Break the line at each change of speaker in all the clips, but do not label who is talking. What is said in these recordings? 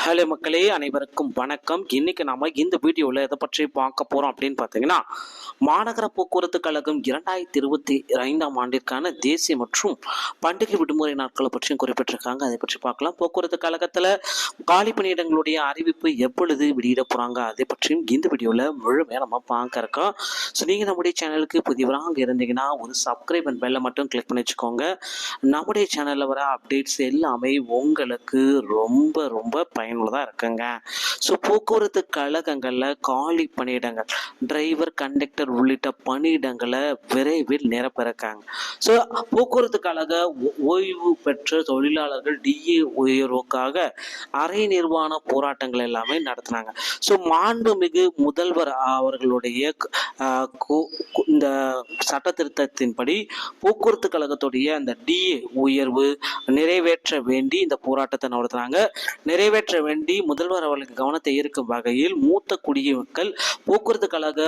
Hello மக்களே, அனைவருக்கும் வணக்கம். இன்னைக்கு நாம இந்த வீடியோவில் எதை பற்றி பார்க்க போறோம் அப்படின்னு பார்த்தீங்கன்னா, மாநகர போக்குவரத்து கழகம் 2025ஆம் ஆண்டிற்கான தேசிய மற்றும் பண்டிகை விடுமுறை நாட்களை பற்றியும் குறிப்பிட்டிருக்காங்க. அதை பற்றி பார்க்கலாம். போக்குவரத்து கழகத்தில் காலி பணியிடங்களுடைய அறிவிப்பு எப்பொழுது வெளியிட போறாங்க அதை பற்றியும் இந்த வீடியோவில் முழுமையாக நம்ம பார்க்க இருக்கோம். ஸோ நீங்கள் நம்முடைய சேனலுக்கு புதியவராக இருந்தீங்கன்னா ஒரு சப்ஸ்கிரைப் அண்ட் பெல்லை மட்டும் கிளிக் பண்ணி வச்சுக்கோங்க. நம்முடைய சேனலில் வர அப்டேட்ஸ் எல்லாமே உங்களுக்கு ரொம்ப ரொம்ப பயனுள்ளதாக இருக்குங்க. ஸோ போக்குவரத்து கழகங்களில் காலி பணியிடங்கள், டிரைவர், கண்டக்டர் உள்ளிட்ட பணியிடங்களை விரைவில் நிரப்ப இருக்காங்க. ஸோ போக்குவரத்து கழக ஓய்வு பெற்ற தொழிலாளர்கள் டிஏ உயர்வுக்காக அரை நிர்வாண போராட்டங்கள் எல்லாமே நடத்தினாங்க. ஸோ மாண்புமிகு முதல்வர் அவர்களுடைய இந்த சட்ட திருத்தத்தின்படி போக்குவரத்து கழகத்துடைய அந்த டிஏ உயர்வு நிறைவேற்ற வேண்டி இந்த போராட்டத்தை நடத்துறாங்க. நிறைவேற்ற வேண்டி முதல்வர் அவர்களுக்கு கவனத்தை ஈர்க்கும் வகையில் மூத்த குடிமக்கள், போக்குவரத்து கழக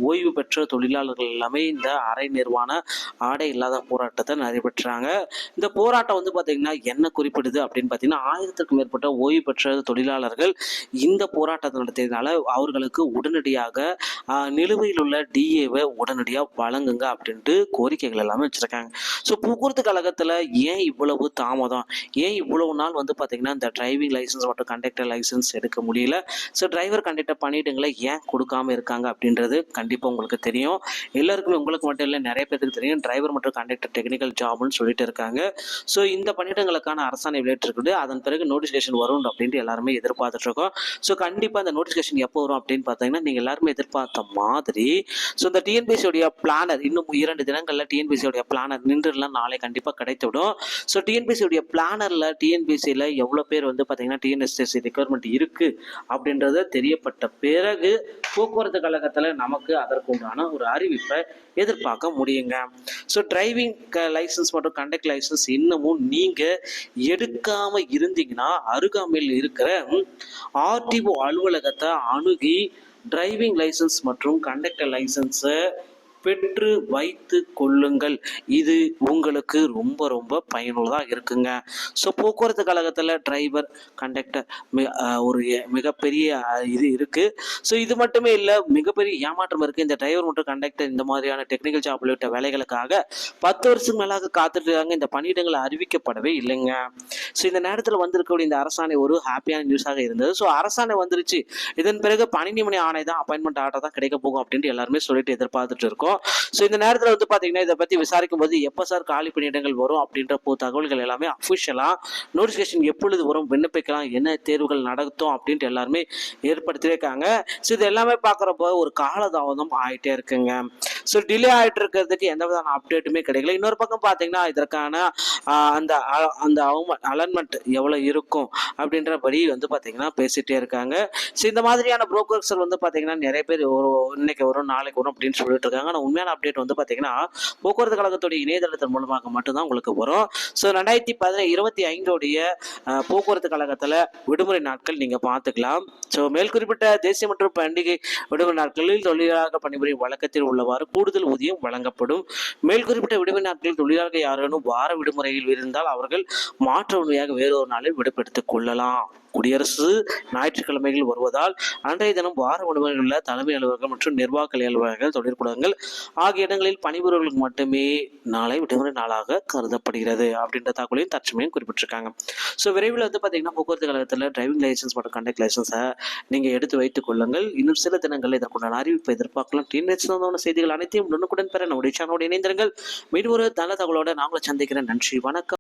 ஓய்வு பெற்ற தொழிலாளர்கள் எல்லாமே இந்த அரை நிர்வாண ஆடை இல்லாத போராட்டத்தை நடைபெற்றாங்க. இந்த போராட்டம் பார்த்தீங்கன்னா என்ன குறிப்பிடுது அப்படின்னு பார்த்தீங்கன்னா, 1000க்கும் மேற்பட்ட ஓய்வு பெற்ற தொழிலாளர்கள் இந்த போராட்டத்தை நடத்தியதுனால அவர்களுக்கு உடனடியாக நிலுவையில் உள்ள டிஏவை உடனடியாக வழங்குங்க அப்படின்ட்டு கோரிக்கைகள் எல்லாமே வச்சிருக்காங்க. ஸோ போக்குவரத்து கழகத்தில் ஏன் இவ்வளவு தாமதம், ஏன் இவ்வளவு நாள் பார்த்தீங்கன்னா இந்த டிரைவிங் லைசன்ஸ் மற்றும் கண்டக்டர் லைசன்ஸ் எடுக்க முடியல, ஸோ டிரைவர் கண்டக்டர் பணியிடங்களை ஏன் கொடுக்காம இருக்காங்க அப்படின்றது கண்டிப்பாக உங்களுக்கு தெரியும். எல்லாருக்குமே, உங்களுக்கு மட்டும் இல்லை, நிறைய பேருக்கு தெரியும். டிரைவர் மற்றும் கண்டக்டர் டெக்னிக்கல் ஜாப்னு சொல்லிட்டு இருக்காங்க. ஸோ இந்த பணியிடங்களுக்கான அரசாணை வெளியிட்டிருக்குது. அதன் பிறகு நோட்டிஃபிகேஷன் வரும் அப்படின்ட்டு எல்லாருமே எதிர்பார்த்துட்டு இருக்கோம். ஸோ கண்டிப்பாக அந்த நோட்டிஃபிகேஷன் எப்போ வரும் அப்படின்னு பார்த்தீங்கன்னா, நீங்கள் எல்லாருமே எதிர்பார்த்த மாதிரி ஸோ இந்த டிஎன்பிசியோடைய பிளானர் இன்னும் 2 தினங்களில் டிஎன்பிசியோடைய பிளானர் நின்றுலாம் நாளை கண்டிப்பாக கிடைத்துவிடும். ஸோ டிஎன்பிசியோடைய பிளானரில் டிஎன்பிசியில் எவ்வளோ பேர் பார்த்தீங்கன்னா டிஎன்எஸ்எஸ்சி ரெக்யர்மெண்ட் இருக்குது அப்படின்றத தெரியப்பட்ட பிறகு போக்குவரத்து கழகத்தில் நமக்கு அதற்குண்டான ஒரு அறிவிப்பை எதிர்பார்க்க முடியுங்க. ஸோ டிரைவிங் லைசன்ஸ் மற்றும் கண்டக்ட் லைசன்ஸ் இன்னமும் நீங்கள் எடுக்காமல் இருந்தீங்கன்னா அருகாமையில் இருக்கிற ஆர்டிஓ அலுவலகத்தை அணுகி டிரைவிங் லைசன்ஸ் மற்றும் கண்டக்டர் லைசன்ஸை பெற்று வைத்து கொள்ளுங்கள். இது உங்களுக்கு ரொம்ப ரொம்ப பயனுள்ளதாக இருக்குங்க. ஸோ போக்குவரத்து கழகத்தில் டிரைவர், கண்டக்டர் ஒரு மிகப்பெரிய இது இருக்குது. ஸோ இது மட்டுமே இல்லை, மிகப்பெரிய ஏமாற்றம் இருக்குது. இந்த டிரைவர் மற்றும் கண்டக்டர் இந்த மாதிரியான டெக்னிக்கல் ஜாப் உள்ளிட்ட வேலைகளுக்காக 10 வருஷத்துக்கு மேலாக காத்துட்டு இருக்காங்க. இந்த பணியிடங்கள் அறிவிக்கப்படவே இல்லைங்க. ஸோ இந்த நேரத்தில் வந்திருக்கக்கூடிய இந்த அரசாணை ஒரு ஹாப்பியான நியூஸாக இருந்தது. ஸோ அரசாணை வந்துருச்சு, இதன் பிறகு பணி நியமன ஆணை தான், அப்பாயின்மெண்ட் ஆர்டர் தான் கிடைக்க போகும் அப்படின்ட்டு எல்லாருமே சொல்லிட்டு எதிர்பார்த்துட்டு இருக்கோம். ஸோ இந்த நேரத்தில் பார்த்தீங்கன்னா இதை பற்றி விசாரிக்கும் போது எப்போ சார் காலி பணியிடங்கள் வரும் அப்படின்ற தகவல்கள் எல்லாமே அஃபிஷியலாக நோட்டிஃபிகேஷன் எப்பொழுது வரும், விண்ணப்பிக்கலாம், என்ன தேர்வுகள் நடத்தும் அப்படின்ட்டு எல்லாருமே ஏற்படுத்தியிருக்காங்க. ஸோ இது எல்லாமே பார்க்குறப்போ ஒரு காலதாமதம் ஆகிட்டே இருக்குங்க. ஸோ டிலே ஆகிட்டு இருக்கிறதுக்கு எந்த விதமான அப்டேட்டுமே கிடைக்கல. இன்னொரு பக்கம் பார்த்தீங்கன்னா இதற்கான அந்த அந்த அலைன்மெண்ட் எவ்வளோ இருக்கும் அப்படின்றபடி பார்த்தீங்கன்னா பேசிகிட்டே இருக்காங்க. ஸோ இந்த மாதிரியான புரோக்கர்ஸ்கள் பார்த்தீங்கன்னா நிறைய பேர் இன்னைக்கு வரும், நாளைக்கு வரும் அப்படின்னு சொல்லிட்டு இருக்காங்க. ஆனால் உண்மையான அப்டேட் பார்த்தீங்கன்னா போக்குவரத்து கழகத்துடைய இணையதளத்தின் மூலமாக மட்டும்தான் உங்களுக்கு வரும். ஸோ 2025 போக்குவரத்து கழகத்தில் விடுமுறை நாட்கள் நீங்கள் பார்த்துக்கலாம். ஸோ மேல் குறிப்பிட்ட தேசிய மற்றும் பண்டிகை விடுமுறை நாட்களில் தொழிலாளர் பணிபுரியும் வழக்கத்தில் உள்ளவாறு கூடுதல் ஊதியம் வழங்கப்படும். மேல் குறிப்பிட்ட விடுமுறை நாட்களில் தொழிலாளர்கள் யாரேனும் வார விடுமுறையில் இருந்தால் அவர்கள் மாற்று உண்மையாக வேறொரு நாளில் விடுபெடுத்துக் கொள்ளலாம். குடியரசு ஞாயிற்றுக்கிழமைகள் வருவதால் அன்றைய தினம் வார விடுமுறைகளில் தலைமை அலுவலர்கள் மற்றும் நிர்வாக அலுவலர்கள், தொழிற்கூடங்கள் ஆகிய இடங்களில் பணிபுரிவர்களுக்கு மட்டுமே நாளை விடுமுறை நாளாக கருதப்படுகிறது அப்படின்ற தகவலையும் தற்சமயம் குறிப்பிட்டிருக்காங்க. ஸோ விரைவில் பார்த்தீங்கன்னா போக்குவரத்து கழகத்தில் டிரைவிங் லைசன்ஸ் மற்றும் கண்டக்ட் லைசன்ஸை நீங்கள் எடுத்து வைத்துக் கொள்ளுங்கள். இன்னும் சில தினங்களில் இதற்குண்டான அறிவிப்பை எதிர்பார்க்கலாம். டிஎன்எஸ் செய்திகள் அனைத்தையும் உடனுக்குடன் பெற நம்முடைய சேனலோடு இணைந்திருங்கள். மீண்டும் ஒரு நல்ல தகவலோடு நாங்களும் சந்திக்கிறேன். நன்றி, வணக்கம்.